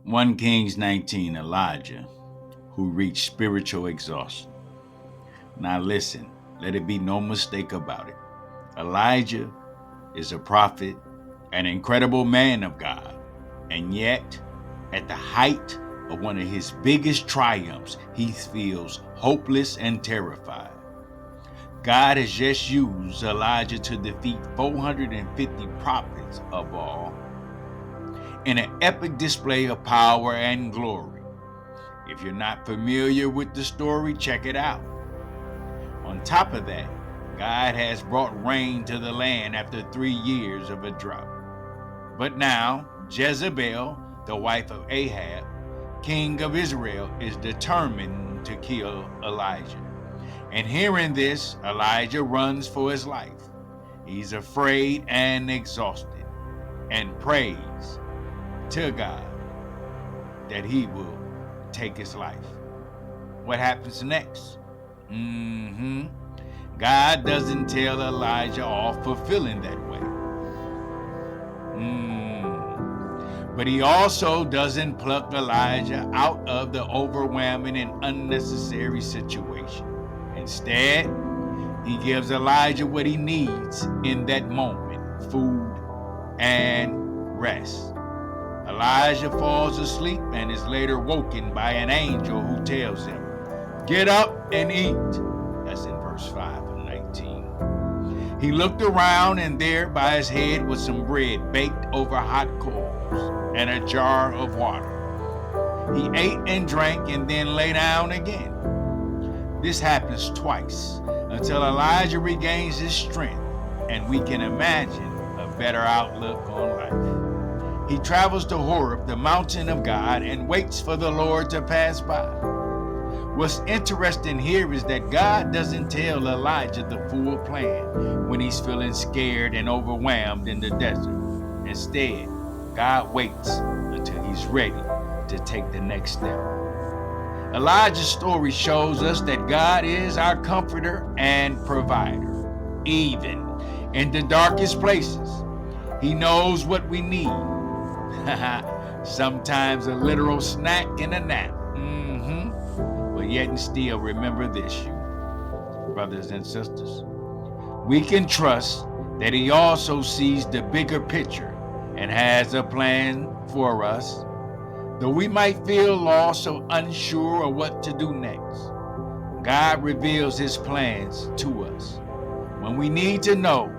1 Kings 19, Elijah, who reached spiritual exhaustion. Now listen, let it be no mistake about it. Elijah is a prophet, an incredible man of God, and yet, at the height of one of his biggest triumphs, he feels hopeless and terrified. God has just used Elijah to defeat 450 prophets of Baal in an epic display of power and glory. If you're not familiar with the story, check it out. On top of that, God has brought rain to the land after 3 years of a drought. But now, Jezebel, the wife of Ahab, king of Israel, is determined to kill Elijah. And hearing this, Elijah runs for his life. He's afraid and exhausted, and prays to God that he will take his life. What happens next? God doesn't tell Elijah off for feeling that way. But he also doesn't pluck Elijah out of the overwhelming and unnecessary situation. Instead, he gives Elijah what he needs in that moment: food and rest. Elijah falls asleep and is later woken by an angel who tells him, "Get up and eat." That's in verse 5 of 19. He looked around, and there by his head was some bread baked over hot coals and a jar of water. He ate and drank and then lay down again. This happens twice until Elijah regains his strength, and we can imagine a better outlook on life. He travels to Horeb, the mountain of God, and waits for the Lord to pass by. What's interesting here is that God doesn't tell Elijah the full plan when he's feeling scared and overwhelmed in the desert. Instead, God waits until he's ready to take the next step. Elijah's story shows us that God is our comforter and provider, even in the darkest places. He knows what we need. Sometimes a literal snack and a nap. But yet and still, remember this, you brothers and sisters. We can trust that he also sees the bigger picture and has a plan for us. Though we might feel lost or unsure of what to do next, God reveals his plans to us when we need to know,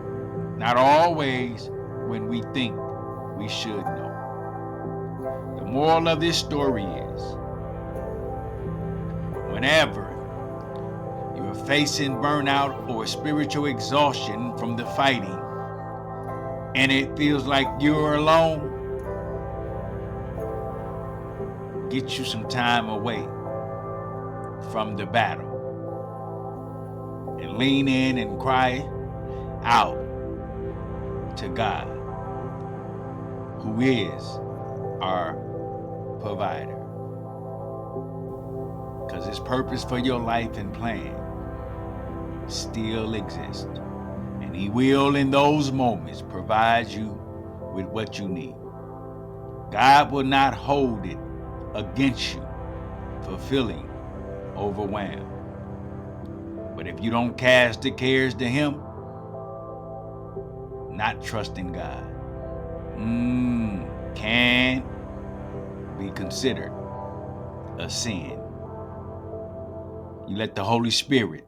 not always when we think we should know. The moral of this story is, whenever you're facing burnout or spiritual exhaustion from the fighting, and it feels like you're alone, get you some time away from the battle and lean in and cry out to God, who is our provider. Because his purpose for your life and plan still exists. And he will, in those moments, provide you with what you need. God will not hold it against you for feeling overwhelmed. But if you don't cast the cares to him, not trusting God can be considered a sin. You let the Holy Spirit